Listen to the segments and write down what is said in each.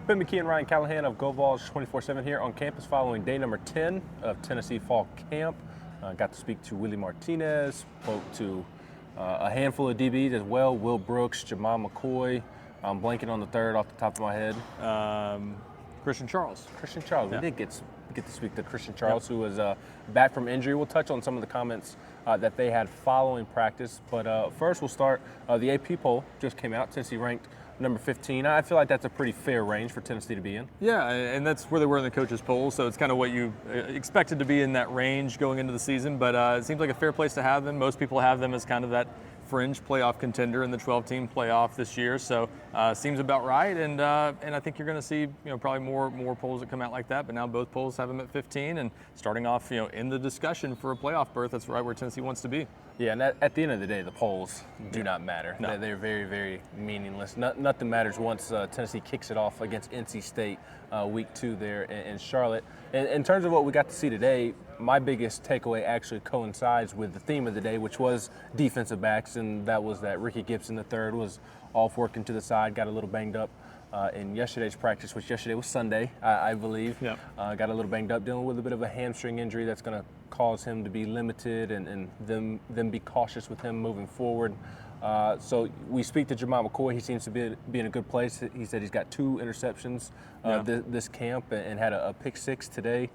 Ben McKee and Ryan Callahan of GoVols 24/7 here on campus following day number 10 of Tennessee Fall Camp. Got to speak to Willie Martinez, spoke to a handful of DBs as well, Will Brooks, Jamal McCoy. I'm blanking on the third off the top of my head. Christian Charles. Christian Charles. Yeah. We did get to speak to Christian Charles, who was back from injury. We'll touch on some of the comments that they had following practice. But first we'll start. The AP poll just came out. Tennessee ranked number 15. I feel like that's a pretty fair range for Tennessee to be in. Yeah, and that's where they were in the coaches' poll, so it's kind of what you expected to be in that range going into the season, but it seems like a fair place to have them. Most people have them as kind of that fringe playoff contender in the 12-team playoff this year, so seems about right, and I think you're going to see probably more polls that come out like that, but now both polls have them at 15, and starting off in the discussion for a playoff berth, that's right where Tennessee wants to be. Yeah, and at the end of the day, the polls do not matter. No. They're very, very meaningless. Nothing matters once Tennessee kicks it off against NC State week 2 there in Charlotte. In terms of what we got to see today, my biggest takeaway actually coincides with the theme of the day, which was defensive backs, and that was that Ricky Gibson III was off working to the side, got a little banged up in yesterday's practice, which yesterday was Sunday, I believe. Yep. Got a little banged up, dealing with a bit of a hamstring injury that's going to cause him to be limited and them be cautious with him moving forward. So we speak to Jamal McCoy. He seems to be in a good place. He said he's got 2 interceptions this camp and had a pick 6 today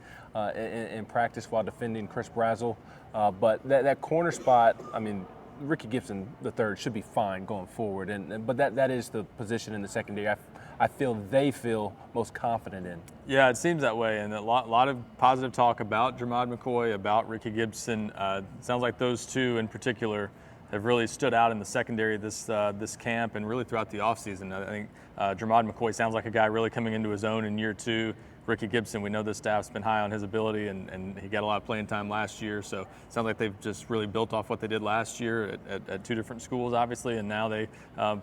in practice while defending Chris Brazzell. But that corner spot, I mean, Ricky Gibson III should be fine going forward. But that is the position in the secondary I feel they feel most confident in. Yeah, it seems that way, and a lot of positive talk about Jermod McCoy, about Ricky Gibson. Sounds like those two in particular have really stood out in the secondary this camp and really throughout the offseason. I think Jermod McCoy sounds like a guy really coming into his own in year 2. Ricky Gibson, we know the staff's been high on his ability, and he got a lot of playing time last year. So it sounds like they've just really built off what they did last year at 2 different schools, obviously, and now they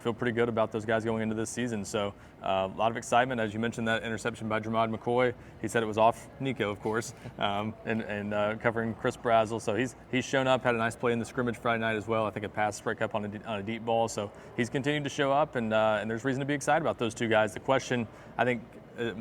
feel pretty good about those guys going into this season. So a lot of excitement. As you mentioned, that interception by Jermod McCoy, he said it was off Nico, of course, and covering Chris Brazzell. So he's shown up, had a nice play in the scrimmage Friday night as well. I think a pass break up on a deep ball. So he's continued to show up, and there's reason to be excited about those 2 guys. The question, I think,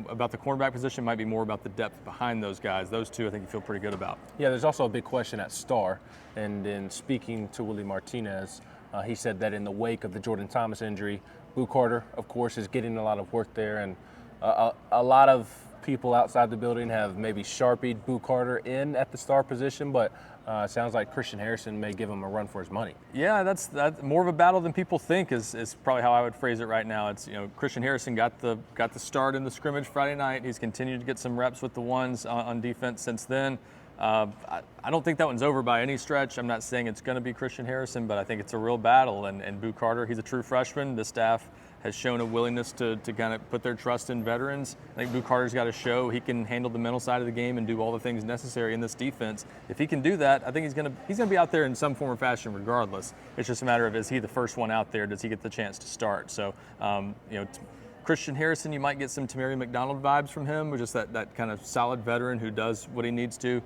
about the cornerback position might be more about the depth behind those guys. Those 2 I think you feel pretty good about. Yeah, there's also a big question at star. And in speaking to Willie Martinez, he said that in the wake of the Jordan Thomas injury, Boo Carter, of course, is getting a lot of work there. And a lot of people outside the building have maybe sharpied Boo Carter in at the star position, but it sounds like Christian Harrison may give him a run for his money. Yeah, that's more of a battle than people think is probably how I would phrase it right now. It's Christian Harrison got the start in the scrimmage Friday night. He's continued to get some reps with the ones on defense since then. I don't think that one's over by any stretch. I'm not saying it's going to be Christian Harrison, but I think it's a real battle. And Boo Carter, he's a true freshman. The staff has shown a willingness to kind of put their trust in veterans. I think Boo Carter's got to show he can handle the mental side of the game and do all the things necessary in this defense. If he can do that, I think he's going to be out there in some form or fashion regardless. It's just a matter of, is he the first one out there? Does he get the chance to start? So, Christian Harrison, you might get some Tamari McDonald vibes from him, just that kind of solid veteran who does what he needs to.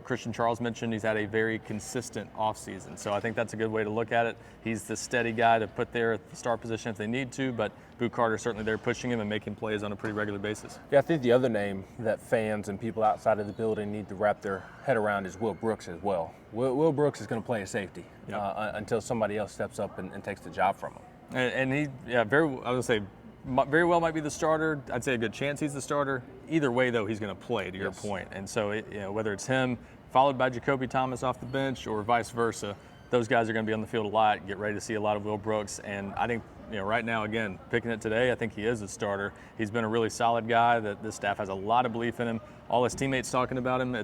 Christian Charles mentioned he's had a very consistent offseason, so I think that's a good way to look at it. He's the steady guy to put there at the star position if they need to, but Boo Carter certainly there pushing him and making plays on a pretty regular basis. Yeah, I think the other name that fans and people outside of the building need to wrap their head around is Will Brooks as well. Will Brooks is going to play a safety until somebody else steps up and takes the job from him. And he, very well might be the starter. I'd say a good chance he's the starter. Either way, though, he's going to play, to your point. And so, whether it's him followed by Jacoby Thomas off the bench or vice versa, those guys are going to be on the field a lot. Get ready to see a lot of Will Brooks. And I think, right now, again, picking it today, I think he is a starter. He's been a really solid guy. That this staff has a lot of belief in him. All his teammates talking about him.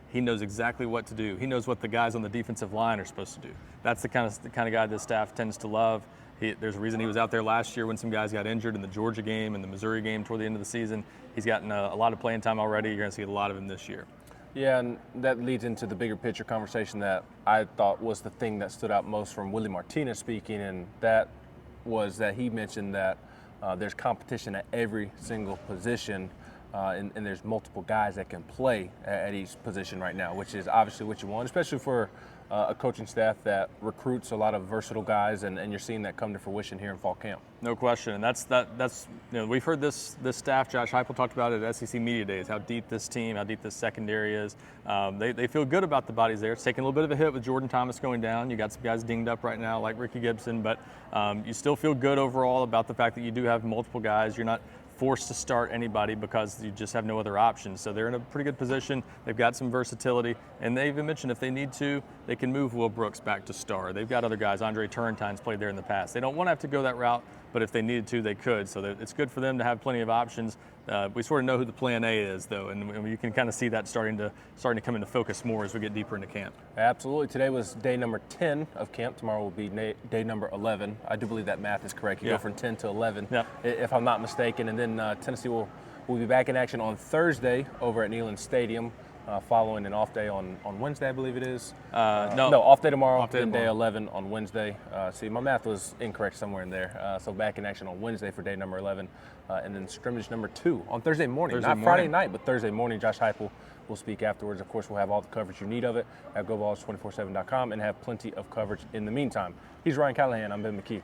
He knows exactly what to do. He knows what the guys on the defensive line are supposed to do. That's the kind of guy this staff tends to love. There's a reason he was out there last year when some guys got injured in the Georgia game and the Missouri game toward the end of the season. He's gotten a lot of playing time already. You're going to see a lot of him this year. Yeah, and that leads into the bigger picture conversation that I thought was the thing that stood out most from Willie Martinez speaking, and that was that he mentioned that there's competition at every single position, and there's multiple guys that can play at each position right now, which is obviously what you want, especially for a coaching staff that recruits a lot of versatile guys, and you're seeing that come to fruition here in fall camp. No question, and that's we've heard this staff. Josh Heupel talked about it at SEC Media Days, how deep this team, how deep this secondary is. They feel good about the bodies there. It's taking a little bit of a hit with Jordan Thomas going down. You got some guys dinged up right now like Ricky Gibson, but you still feel good overall about the fact that you do have multiple guys. You're not forced to start anybody because you just have no other options. So they're in a pretty good position. They've got some versatility, and they even mentioned if they need to, they can move Will Brooks back to star. They've got other guys. Andre Turrentine's played there in the past. They don't want to have to go that route, but if they needed to, they could. So it's good for them to have plenty of options. We sort of know who the plan A is, though, and you can kind of see that starting to come into focus more as we get deeper into camp. Absolutely. Today was day number 10 of camp. Tomorrow will be day number 11. I do believe that math is correct. You go from 10 to 11, if I'm not mistaken. And then Tennessee will be back in action on Thursday over at Neyland Stadium, following an off day on Wednesday, I believe it is. No, off day tomorrow, then day 11 on Wednesday. See, my math was incorrect somewhere in there. So back in action on Wednesday for day number 11, and then scrimmage number 2 on Thursday morning. Not Friday night, but Thursday morning. Josh Heupel will speak afterwards. Of course, we'll have all the coverage you need of it at GoVols247.com and have plenty of coverage in the meantime. He's Ryan Callahan. I'm Ben McKee.